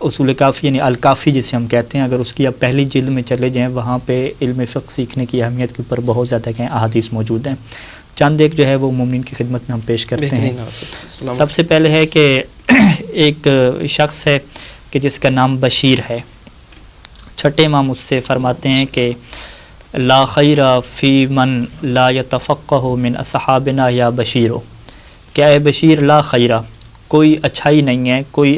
اصول کافی یعنی الکافی جسے ہم کہتے ہیں، اگر اس کی اب پہلی جلد میں چلے جائیں وہاں پہ علم فقہ سیکھنے کی اہمیت کے اوپر بہت زیادہ احادیث موجود ہیں۔ چند ایک جو ہے وہ مومنین کی خدمت میں ہم پیش کرتے ہیں۔ سب سے پہلے ہے کہ ایک شخص ہے کہ جس کا نام بشیر ہے۔ چھٹے امام اس سے فرماتے ہیں کہ لا خیر فی من لا یتفقہ من اصحابنا یا بشیرو، کیا ہے بشیر، لا خیرہ، کوئی اچھائی نہیں ہے، کوئی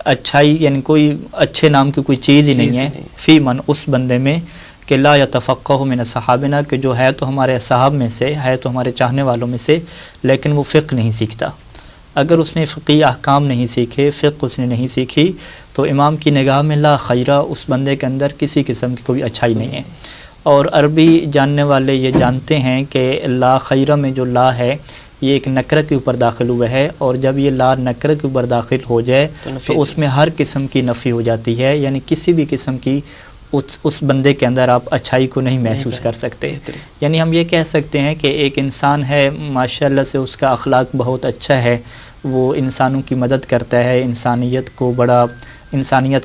اچھائی یعنی کوئی اچھے نام کی کوئی چیز ہی نہیں ہے، فی من اس بندے میں کہ لا یتفقہ من اصحابنا، کہ جو ہے تو ہمارے اصحاب میں سے ہے، تو ہمارے چاہنے والوں میں سے، لیکن وہ فقہ نہیں سیکھتا۔ اگر اس نے فقہی احکام نہیں سیکھے، فقہ اس نے نہیں سیکھی، تو امام کی نگاہ میں لا خیرہ، اس بندے کے اندر کسی قسم کی کوئی اچھائی نہیں ہے۔ اور عربی جاننے والے یہ جانتے ہیں کہ لا خیرہ میں جو لا ہے یہ ایک نکرہ کے اوپر داخل ہوا ہے، اور جب یہ لا نکرہ کے اوپر داخل ہو جائے تو اس میں ہر قسم کی نفی ہو جاتی ہے، یعنی کسی بھی قسم کی اس بندے کے اندر آپ اچھائی کو نہیں محسوس کر سکتے۔ یعنی ہم یہ کہہ سکتے ہیں کہ ایک انسان ہے، ماشاءاللہ سے اس کا اخلاق بہت اچھا ہے، وہ انسانوں کی مدد کرتا ہے، انسانیت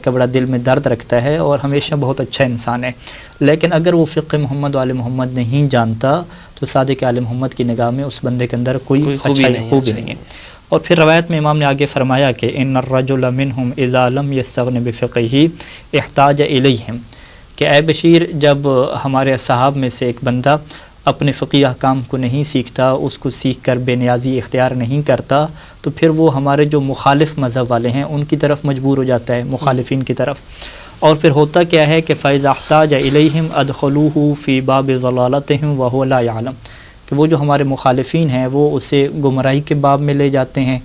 کا بڑا دل میں درد رکھتا ہے، اور ہمیشہ بہت اچھا انسان ہے، لیکن اگر وہ فقہ محمد و آل محمد نہیں جانتا تو صادق آل محمد کی نگاہ میں اس بندے کے اندر کوئی خوبی نہیں ہے۔ اور پھر روایت میں امام نے آگے فرمایا کہ ان الرجل منہم اذا لم یستغن بفقہہ احتاج الیہم، کہ اے بشیر، جب ہمارے صحاب میں سے ایک بندہ اپنے فقہی احکام کو نہیں سیکھتا، اس کو سیکھ کر بے نیازی اختیار نہیں کرتا، تو پھر وہ ہمارے جو مخالف مذہب والے ہیں ان کی طرف مجبور ہو جاتا ہے، مخالفین کی طرف۔ اور پھر ہوتا کیا ہے کہ فَإِذَا احْتَاجَ إِلَيْهِمْ أَدْخَلُوهُ فِي بَابِ ضَلَالَتِهِمْ وَهُوَ لَا يَعْلَمُ، کہ وہ جو ہمارے مخالفین ہیں وہ اسے گمراہی کے باب میں لے جاتے ہیں،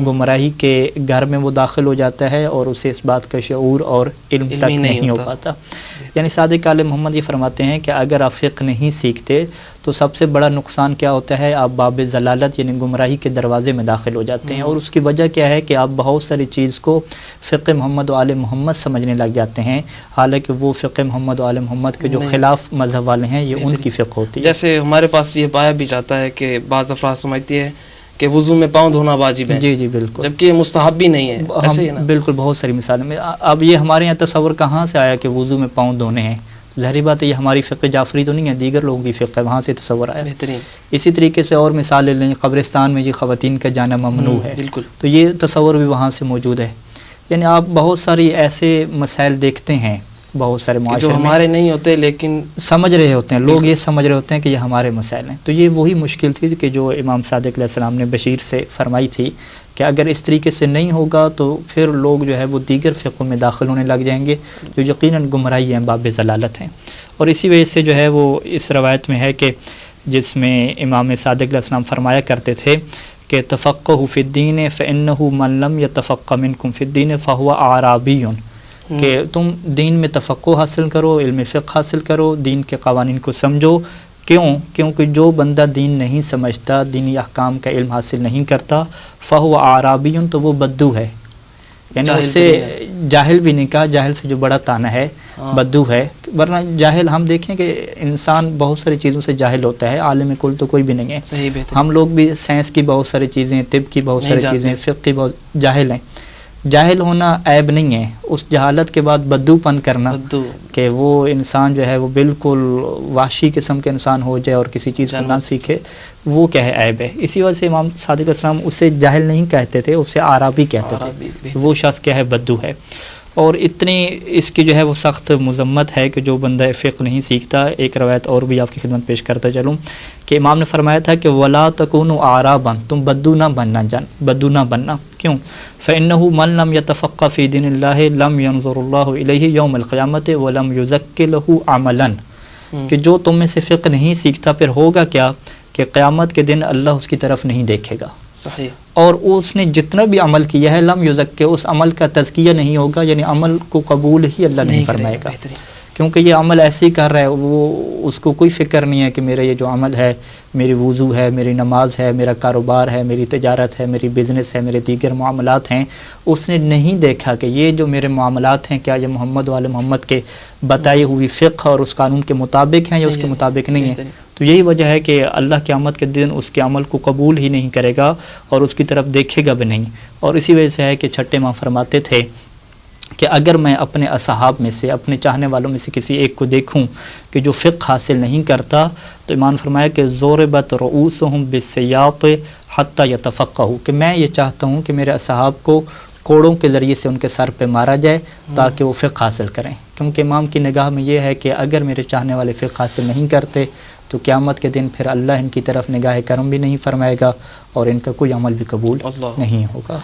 گمراہی کے گھر میں وہ داخل ہو جاتا ہے، اور اسے اس بات کا شعور اور علم تک نہیں ہو پاتا۔ یعنی صادق آل محمد یہ فرماتے ہیں کہ اگر آپ فقہ نہیں سیکھتے تو سب سے بڑا نقصان کیا ہوتا ہے، آپ باب ضلالت یعنی گمراہی کے دروازے میں داخل ہو جاتے ہیں، اور اس کی وجہ کیا ہے کہ آپ بہت ساری چیز کو فقہ محمد و آل محمد سمجھنے لگ جاتے ہیں، حالانکہ وہ فقہ محمد و آل محمد کے جو خلاف مذہب والے ہیں یہ ان کی فقہ ہوتی ہے۔ جیسے ہمارے پاس یہ پایا بھی جاتا ہے کہ بعض افراد سمجھتی ہے کہ وضو میں پاؤں دھونا واجب ہے، جی بالکل، جبکہ یہ مستحب بھی نہیں ہے، ایسے ہی نا؟ بالکل، بہت ساری مثالیں میں اب یہ ہمارے یہاں تصور کہاں سے آیا کہ وضو میں پاؤں دھونے ہیں؟ ظاہری بات ہے یہ ہماری فقہ جعفری تو نہیں ہے، دیگر لوگوں کی فقہ ہے، وہاں سے تصور آیا۔ بہترین۔ اسی طریقے سے اور مثالیں لیں، قبرستان میں یہ خواتین کا جانا ممنوع ہے، بالکل، تو یہ تصور بھی وہاں سے موجود ہے۔ یعنی آپ بہت ساری ایسے مسائل دیکھتے ہیں بہت سارے معاشرے جو ہمارے نہیں ہوتے لیکن سمجھ رہے ہوتے ہیں لوگ، یہ سمجھ رہے ہوتے ہیں کہ یہ ہمارے مسائل ہیں۔ تو یہ وہی مشکل تھی کہ جو امام صادق علیہ السلام نے بشیر سے فرمائی تھی کہ اگر اس طریقے سے نہیں ہوگا تو پھر لوگ جو ہے وہ دیگر فقہوں میں داخل ہونے لگ جائیں گے جو یقیناً گمراہی ہیں، باب ضلالت ہیں۔ اور اسی وجہ سے جو ہے وہ اس روایت میں ہے کہ جس میں امام صادق علیہ السلام فرمایا کرتے تھے کہ تفقہوا فی الدین فإنہ من لم یتفقہ منکم فی الدین فہو اعرابی، کہ تم دین میں تفقہ حاصل کرو، علم فقہ حاصل کرو، دین کے قوانین کو سمجھو۔ کیونکہ جو بندہ دین نہیں سمجھتا، دینی احکام کا علم حاصل نہیں کرتا، فہو اعرابی، تو وہ بدو ہے، یعنی اس سے جاہل بھی نہیں کہا، جاہل سے جو بڑا تانا ہے بدو ہے، ورنہ جاہل ہم دیکھیں کہ انسان بہت ساری چیزوں سے جاہل ہوتا ہے، عالم کل تو کوئی بھی نہیں ہے۔ ہم لوگ بھی سائنس کی بہت ساری چیزیں، طب کی بہت ساری چیزیں، فقہ کی بہت جاہل ہیں۔ جاہل ہونا عیب نہیں ہے، اس جہالت کے بعد بدو پن کرنا کہ وہ انسان جو ہے وہ بالکل وحشی قسم کے انسان ہو جائے اور کسی چیز کو نہ سیکھے، وہ کیا ہے، عیب ہے۔ اسی وجہ سے امام صادق علیہ السلام اسے جاہل نہیں کہتے تھے، اسے عربی کہتے تھے، وہ شخص کیا ہے، بدو ہے۔ اور اتنی اس کی جو ہے وہ سخت مذمت ہے کہ جو بندہ فقہ نہیں سیکھتا۔ ایک روایت اور بھی آپ کی خدمت پیش کرتا چلوں کہ امام نے فرمایا تھا کہ وَلَا تَكُونُوا أَعْرَابًا، تم بدو نہ بننا، کیوں؟ فَإِنَّهُ مَن لَمْ يَتَفَقَّهْ فِي دِينِ اللَّهِ لَمْ يَنظُرُ اللَّهُ إِلَيْهِ يَوْمَ الْقِيَامَةِ وَلَمْ يُزَكِّ لَهُ عَمَلًا، کہ جو تم میں سے فقہ نہیں سیکھتا پھر ہوگا کیا کہ قیامت کے دن اللہ اس کی طرف نہیں دیکھے گا، صحیح، اور اس نے جتنا بھی عمل کیا ہے لم یزکہ، اس عمل کا تزکیہ نہیں ہوگا، یعنی عمل کو قبول ہی اللہ نہیں فرمائے گا، کیونکہ یہ عمل ایسے ہی کر رہا ہے، وہ اس کو کوئی فکر نہیں ہے کہ میرا یہ جو عمل ہے، میری وضو ہے، میری نماز ہے، میرا کاروبار ہے، میری تجارت ہے، میری بزنس ہے، میرے دیگر معاملات ہیں، اس نے نہیں دیکھا کہ یہ جو میرے معاملات ہیں کیا یہ محمد و آل محمد کے بتائی ہوئی فقہ اور اس قانون کے مطابق ہیں یا اس کے مطابق نہیں ہیں۔ تو یہی وجہ ہے کہ اللہ قیامت کے دن اس کے عمل کو قبول ہی نہیں کرے گا اور اس کی طرف دیکھے گا بھی نہیں۔ اور اسی وجہ سے ہے کہ چھٹے امام فرماتے تھے کہ اگر میں اپنے اصحاب میں سے، اپنے چاہنے والوں میں سے کسی ایک کو دیکھوں کہ جو فقہ حاصل نہیں کرتا، تو امام فرمایا کہ ضربت رؤوسہم بالسیاط حتی یتفقہوا، کہ میں یہ چاہتا ہوں کہ میرے اصحاب کو کوڑوں کے ذریعے سے ان کے سر پہ مارا جائے تاکہ وہ فقہ حاصل کریں، کیونکہ امام کی نگاہ میں یہ ہے کہ اگر میرے چاہنے والے فقہ حاصل نہیں کرتے تو قیامت کے دن پھر اللہ ان کی طرف نگاہ کرم بھی نہیں فرمائے گا اور ان کا کوئی عمل بھی قبول اللہ نہیں ہوگا۔